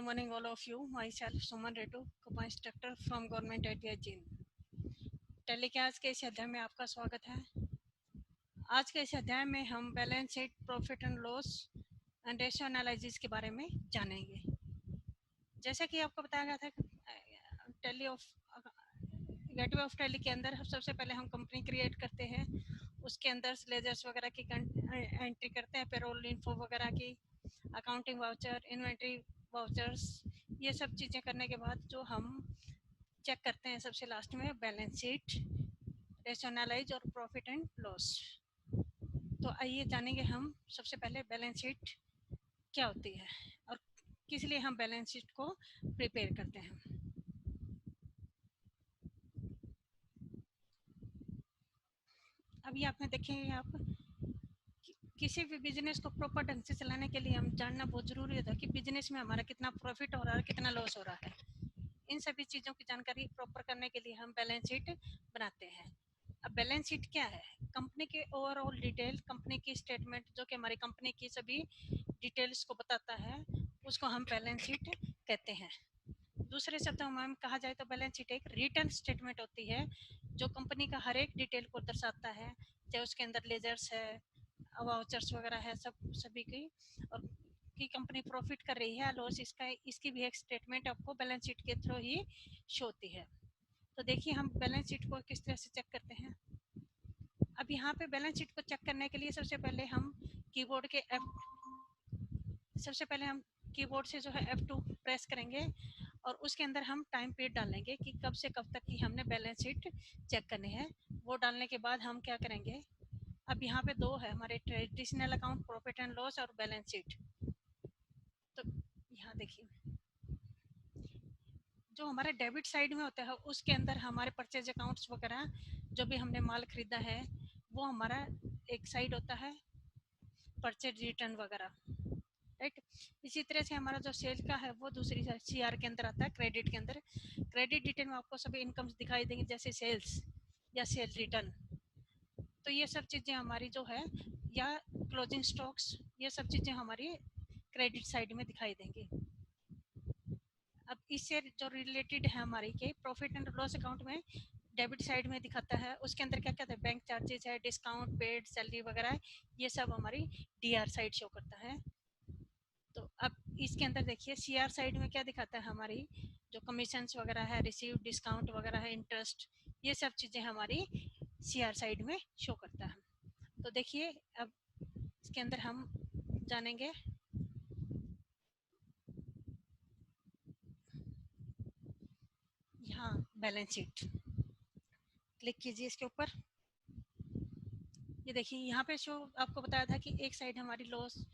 morning, all of you. Myself, Suman Retu, co-instructor from Government ITI Jin. Telecast के इस अध्याय में आपका स्वागत है। आज के इस अध्याय में हम balance sheet, profit and loss and ratio analysis के बारे में जानेंगे। जैसा कि आपको बताया गया था, tally of gateway of tally के अंदर सबसे पहले हम कंपनी क्रिएट करते हैं, उसके अंदर लेजर्स वगैरह की एंट्री करते हैं, पेरोल इन्फो वगैरह की, अकाउंटिंग वाउचर, इन्वेंट्री वाउचर्स, ये सब चीज़ें करने के बाद जो हम चेक करते हैं सबसे लास्ट में बैलेंस शीट, रेशियो एनालाइज और प्रॉफिट एंड लॉस। तो आइए जानेंगे हम सबसे पहले बैलेंस शीट क्या होती है और किस लिए हम बैलेंस शीट को प्रिपेयर करते हैं। अभी आप में देखेंगे आप किसी भी बिजनेस को प्रॉपर ढंग से चलाने के लिए हम जानना बहुत ज़रूरी होता है कि बिजनेस में हमारा कितना प्रॉफिट हो रहा है, कितना लॉस हो रहा है। इन सभी चीज़ों की जानकारी प्रॉपर करने के लिए हम बैलेंस शीट बनाते हैं। अब बैलेंस शीट क्या है? कंपनी के ओवरऑल डिटेल, कंपनी की स्टेटमेंट जो कि हमारी कंपनी की सभी डिटेल्स को बताता है, उसको हम बैलेंस शीट कहते हैं। दूसरे शब्दों में हम कहा जाए तो बैलेंस शीट एक रिटर्न स्टेटमेंट होती है जो कंपनी का हर एक डिटेल को दर्शाता है, चाहे उसके अंदर लेजर्स है, वाउचर्स वगैरह है, सभी की, और की कंपनी प्रॉफिट कर रही है, लॉस इसकी भी एक स्टेटमेंट आपको बैलेंस शीट के थ्रू ही शो होती है। तो देखिए हम बैलेंस शीट को किस तरह से चेक करते हैं। अब यहाँ पे बैलेंस शीट को चेक करने के लिए सबसे पहले हम कीबोर्ड से जो है F2 प्रेस करेंगे और उसके अंदर हम टाइम पीरियड डालेंगे कि कब से कब तक की हमने बैलेंस शीट चेक करनी है। वो डालने के बाद हम क्या करेंगे, अब यहाँ पे दो है हमारे, traditional account, profit and loss और बैलेंस शीट। तो यहाँ देखिए जो हमारे डेबिट साइड में होता है उसके अंदर हमारे परचेज अकाउंट्स वगैरह, जो भी हमने माल खरीदा है वो हमारा एक साइड होता है, परचेज रिटर्न वगैरह, राइट। इसी तरह से हमारा जो सेल का है वो दूसरी CR के अंदर आता है, क्रेडिट के अंदर। क्रेडिट डिटेल में आपको सभी इनकम्स दिखाई देंगी, जैसे सेल्स या सेल रिटर्न। तो ये सब चीज़ें हमारी जो है, या क्लोजिंग स्टॉक्स, ये सब चीज़ें हमारी क्रेडिट साइड में दिखाई देंगी। अब इससे जो रिलेटेड है हमारी के प्रॉफिट एंड लॉस अकाउंट में डेबिट साइड में दिखाता है, उसके अंदर क्या कहते हैं, बैंक चार्जेस है, डिस्काउंट, पेड, सैलरी वगैरह है, ये सब हमारी DR साइड शो करता है। तो अब इसके अंदर देखिए CR साइड में क्या दिखाता है, हमारी जो कमीशंस वगैरह है, रिसीव, डिस्काउंट वगैरह है, इंटरेस्ट, ये सब चीज़ें हमारी CR साइड में शो करता है। तो देखिए अब इसके अंदर हम जानेंगे यहाँ बैलेंस शीट, क्लिक कीजिए इसके ऊपर। ये देखिए यहाँ पे शो आपको बताया था कि एक साइड हमारी लॉस,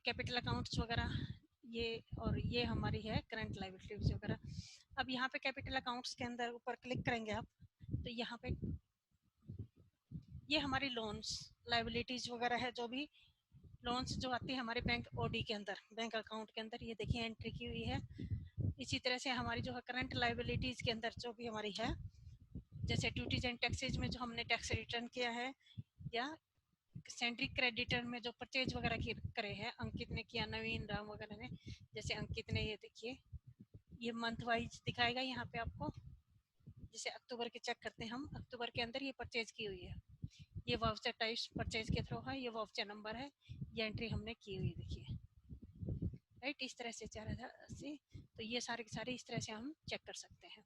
कैपिटल अकाउंट्स वगैरह, ये, और ये हमारी है करंट लायबिलिटीज वगैरह। अब यहाँ पे कैपिटल अकाउंट्स के अंदर ऊपर क्लिक करेंगे आप, तो यहाँ पे ये हमारी लोन्स, लायबिलिटीज वगैरह है, जो भी लोन्स जो आती है हमारे बैंक OD के अंदर, बैंक अकाउंट के अंदर, ये देखिए एंट्री की हुई है। इसी तरह से हमारी जो है करंट लायबिलिटीज के अंदर जो भी हमारी है, जैसे ड्यूटीज एंड टैक्सेज में जो हमने टैक्स रिटर्न किया है, या सेंट्रिक क्रेडिटर में जो परचेज वगैरह की करे हैं, अंकित ने किया, नवीन, राम वगैरह ने, जैसे अंकित ने, ये देखिए ये मंथ वाइज दिखाएगा यहाँ पे आपको। जैसे अक्टूबर के चेक करते हैं हम, अक्टूबर के अंदर ये परचेज की हुई है, ये वाउचर टाइप्स परचेज के थ्रू है, ये वाउचर नंबर है, ये एंट्री हमने की हुई, देखिए, राइट। इस तरह से 4080, तो ये सारे के सारे इस तरह से हम चेक कर सकते हैं,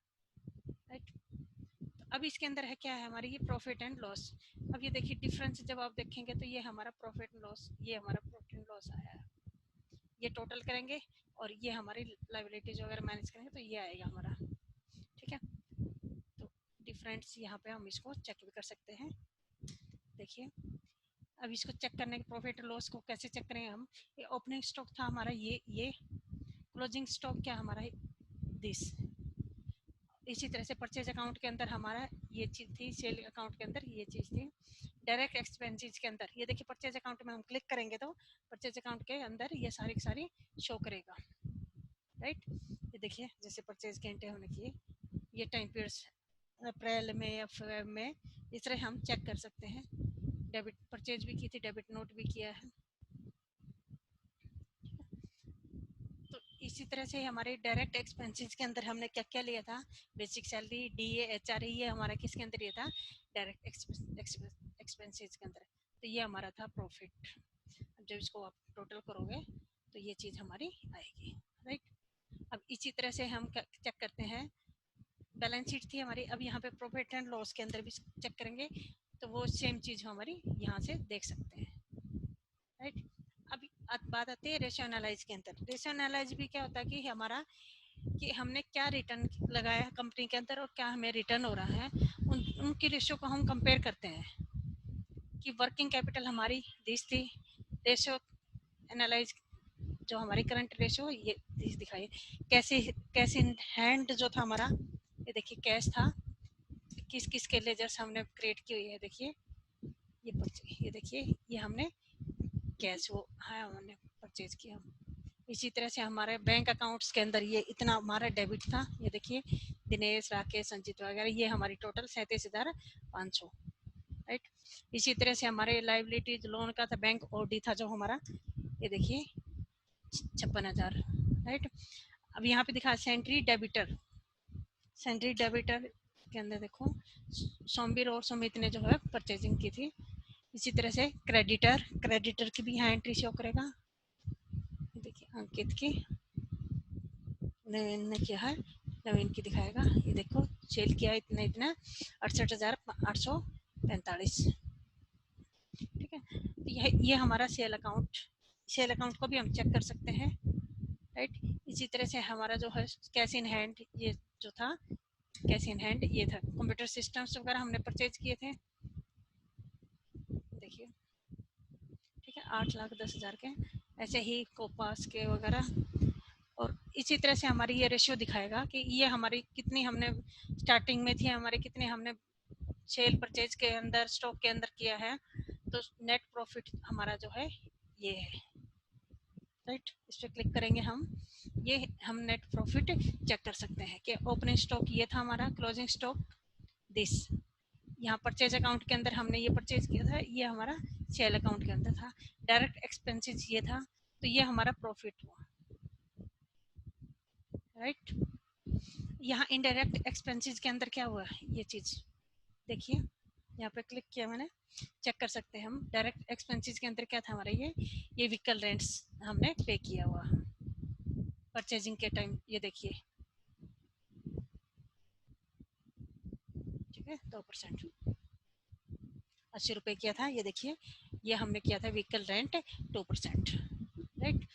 राइट। तो अब इसके अंदर है क्या है, हमारी ये प्रॉफिट एंड लॉस। अब ये देखिए डिफरेंस जब आप देखेंगे तो ये हमारा प्रॉफिट एंड लॉस, ये हमारा प्रॉफिट एंड लॉस आया है, ये टोटल करेंगे और ये हमारी लाइबिलिटीज वगैरह मैनेज करेंगे तो ये आएगा हमारा, ठीक है। तो डिफरेंस यहाँ पे हम इसको चेक भी कर सकते हैं, देखिए। अब इसको चेक करने के प्रॉफिट लॉस को कैसे चेक करेंगे हम, ये ओपनिंग स्टॉक था हमारा, ये क्लोजिंग स्टॉक क्या हमारा है, दिस। इसी तरह से परचेज अकाउंट के अंदर हमारा ये चीज़ थी, सेल अकाउंट के अंदर ये चीज़ थी, डायरेक्ट एक्सपेंसेस के अंदर ये देखिए परचेज अकाउंट में हम क्लिक करेंगे तो परचेज अकाउंट के अंदर ये सारी की सारी शो करेगा, राइट। ये देखिए जैसे परचेज के एंट्री हमने किए, ये टाइम पीरियड्स अप्रैल में या फरवरी में, इस तरह हम चेक कर सकते हैं। डेबिट परचेज भी की थी, डेबिट नोट भी किया है। तो इसी तरह से हमारे डायरेक्ट एक्सपेंसेस के अंदर हमने क्या क्या लिया था, बेसिक सैलरी, डीए, एचआरए, ये हमारा किसके अंदर लिया था, डायरेक्ट एक्सपेंसेस के अंदर। तो ये हमारा था प्रॉफिट। अब जब इसको आप टोटल करोगे तो ये चीज़ हमारी आएगी, राइट। अब इसी तरह से हम चेक करते हैं, बैलेंस शीट थी हमारी, अब यहाँ पे प्रॉफिट एंड लॉस के अंदर भी चेक करेंगे तो वो सेम चीज़ हमारी यहाँ से देख सकते हैं, राइट। अभी बात आती है रेशियो एनालाइज के अंदर। रेशियो एनालाइज भी क्या होता है कि हमारा कि हमने क्या रिटर्न लगाया कंपनी के अंदर और क्या हमें रिटर्न हो रहा है, उनकी रेशियो को हम कंपेयर करते हैं कि वर्किंग कैपिटल हमारी दिस थी, रेशियो एनालाइज जो हमारी करंट रेशियो ये दिखाई, कैसे कैश इन हैंड जो था हमारा, ये देखिए कैश था, किस किस के लेजर्स हमने क्रिएट की हुई है, देखिए ये देखिए ये हमने कैश वो है हमने परचेज किया। इसी तरह से हमारे बैंक अकाउंट्स के अंदर ये इतना हमारा डेबिट था, ये देखिए दिनेश, राकेश, संजीत वगैरह, ये हमारी टोटल 37,500, राइट। इसी तरह से हमारे लाइबिलिटीज लोन का था, बैंक ओडी था जो हमारा, ये देखिए 56,000, राइट। अब यहाँ पे दिखा सेंट्री डेबिटर, सेंट्री डेबिटर के अंदर देखो सोमबीर और सुमित ने जो है परचेजिंग की थी। इसी तरह से क्रेडिटर, क्रेडिटर की भी यहाँ एंट्री शो करेगा, देखिए अंकित की, नवीन ने किया है, नवीन की दिखाएगा, ये देखो सेल किया इतना इतना 68,845, ठीक है। तो ये हमारा सेल अकाउंट, सेल अकाउंट को भी हम चेक कर सकते हैं, राइट। इसी तरह से हमारा जो है कैश इन हैंड, ये जो था कैश इन हैंड ये था, कंप्यूटर सिस्टम्स वगैरह हमने परचेज किए थे, देखिए, ठीक है, 8,10,000 के, ऐसे ही कोपास के वगैरह। और इसी तरह से हमारी ये रेशियो दिखाएगा कि ये हमारी कितनी हमने स्टार्टिंग में थी, हमारे कितने हमने सेल परचेज के अंदर स्टॉक के अंदर किया है, तो नेट प्रॉफिट हमारा जो है ये है, राइट। इस पर क्लिक करेंगे हम, ये हम नेट प्रॉफिट चेक कर सकते हैं कि ओपनिंग स्टॉक ये था हमारा, क्लोजिंग स्टॉक दिस, यहाँ परचेज अकाउंट के अंदर हमने ये परचेज किया था, ये हमारा सेल अकाउंट के अंदर था, डायरेक्ट एक्सपेंसेस ये था, तो ये हमारा प्रॉफिट हुआ, राइट। यहाँ इनडायरेक्ट एक्सपेंसेस के अंदर क्या हुआ, ये चीज देखिए, यहाँ पे क्लिक किया मैंने, चेक कर सकते हैं हम डायरेक्ट एक्सपेंसेस के अंदर क्या था हमारा, ये व्हीकल रेंट्स हमने पे किया हुआ परचेजिंग के टाइम, ये देखिए, ठीक है 2%, 80 रुपए किया था, ये देखिए ये हमने किया था व्हीकल रेंट 2%, राइट।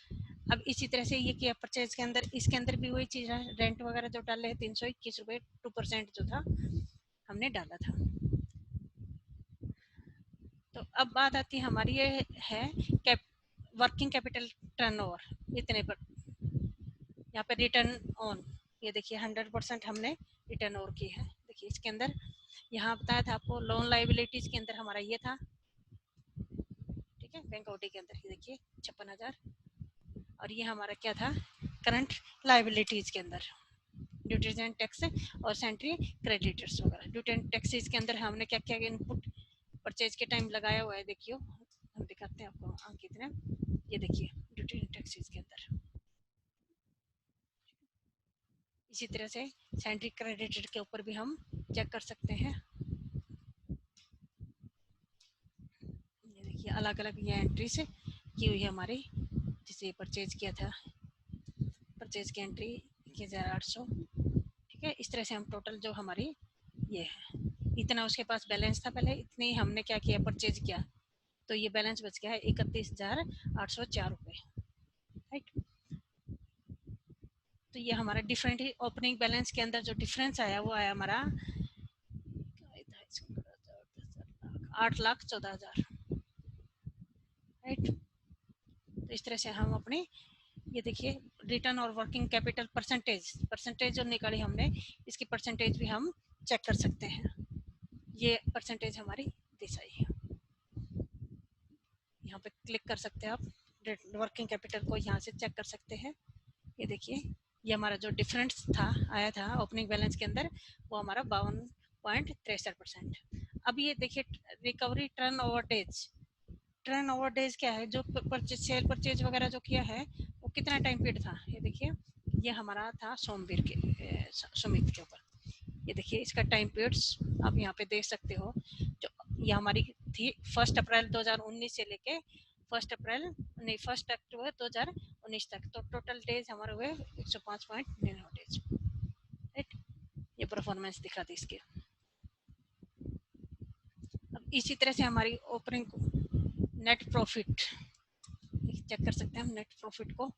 अब इसी तरह से ये किया परचेज के अंदर, इसके अंदर भी वही चीज है, रेंट वगैरह जो डाले हैं 321 रुपए, 2% जो था हमने डाला था। तो अब बात आती है हमारी ये है वर्किंग कैपिटल टर्नओवर इतने पर, यहाँ पे रिटर्न ऑन, ये देखिए 100% हमने रिटर्न ओवर की है, देखिए इसके अंदर यहाँ बताया था आपको लोन लाइबिलिटीज के अंदर हमारा ये था, ठीक है, बैंक ओडी के अंदर ये देखिए 56,000, और ये हमारा क्या था करंट लाइबिलिटीज के अंदर ड्यूटीज एंड टैक्स और सेंट्री क्रेडिटर्स वगैरह। ड्यूटी एंड टैक्सेस के अंदर हमने क्या क्या इनपुट परचेज के टाइम लगाया हुआ है, देखियो हम दिखाते हैं आपको अंकित ने, ये देखिए ड्यूटी एंड टैक्सेस के अंदर, इसी तरह से सेंट्री क्रेडिटर के ऊपर भी हम चेक कर सकते हैं, ये देखिए अलग अलग ये एंट्री से की हुई है हमारी, जिसे परचेज किया था, परचेज की एंट्री 21,800, ठीक है। इस तरह से हम टोटल जो हमारी ये है, इतना उसके पास बैलेंस था पहले, इतनी हमने क्या किया परचेज किया, तो ये बैलेंस बच गया है 31,804 रुपये, राइट। तो ये हमारा डिफरेंट ओपनिंग बैलेंस के अंदर जो डिफरेंस आया वो आया हमारा 8,14,000, राइट। तो इस तरह से हम अपने ये देखिए रिटर्न और वर्किंग कैपिटल परसेंटेज, परसेंटेज जो निकाली हमने, इसकी परसेंटेज भी हम चेक कर सकते हैं, ये परसेंटेज हमारी दिस आई है, यहाँ पे क्लिक कर सकते हैं आप, वर्किंग कैपिटल को यहाँ से चेक कर सकते हैं, ये देखिए ये हमारा जो डिफरेंस था आया था ओपनिंग बैलेंस के अंदर, वो हमारा 52.63%। अब ये देखिए recovery turn over days, turn over days क्या है, जो परचेज सेल परचेज वगैरह जो किया है वो कितना टाइम पीरियड था, ये देखिए ये हमारा था सोमवीर के सुमित के ऊपर। ये देखिए इसका टाइम पीरियड्स आप यहाँ पे देख सकते हो। जो ये हमारी थी 1 अप्रैल 2019 से लेके 1 अक्टूबर 2019 तक, तो टोटल डेज हमारे हुए 105.9 डेज, राइट। ये परफॉर्मेंस दिखा थी इसके। अब इसी तरह से हमारी ओपनिंग नेट प्रॉफिट चेक कर सकते हैं हम। नेट प्रॉफिट को,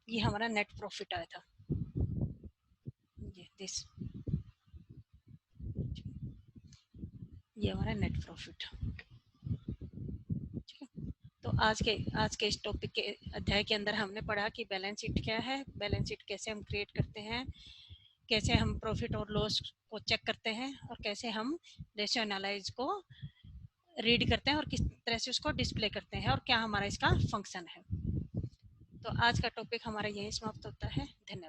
ये हमारा नेट प्रॉफिट आया था, ये दिस, ये हमारा नेट प्रॉफिट। ठीक है, तो आज के इस टॉपिक के अध्याय के अंदर हमने पढ़ा कि बैलेंस शीट क्या है, बैलेंस शीट कैसे हम क्रिएट करते हैं, कैसे हम प्रॉफिट और लॉस को चेक करते हैं, और कैसे हम रेशियो एनालाइज को रीड करते हैं और किस तरह से उसको डिस्प्ले करते हैं, और क्या हमारा इसका फंक्शन है। तो आज का टॉपिक हमारा यही समाप्त होता है। धन्यवाद।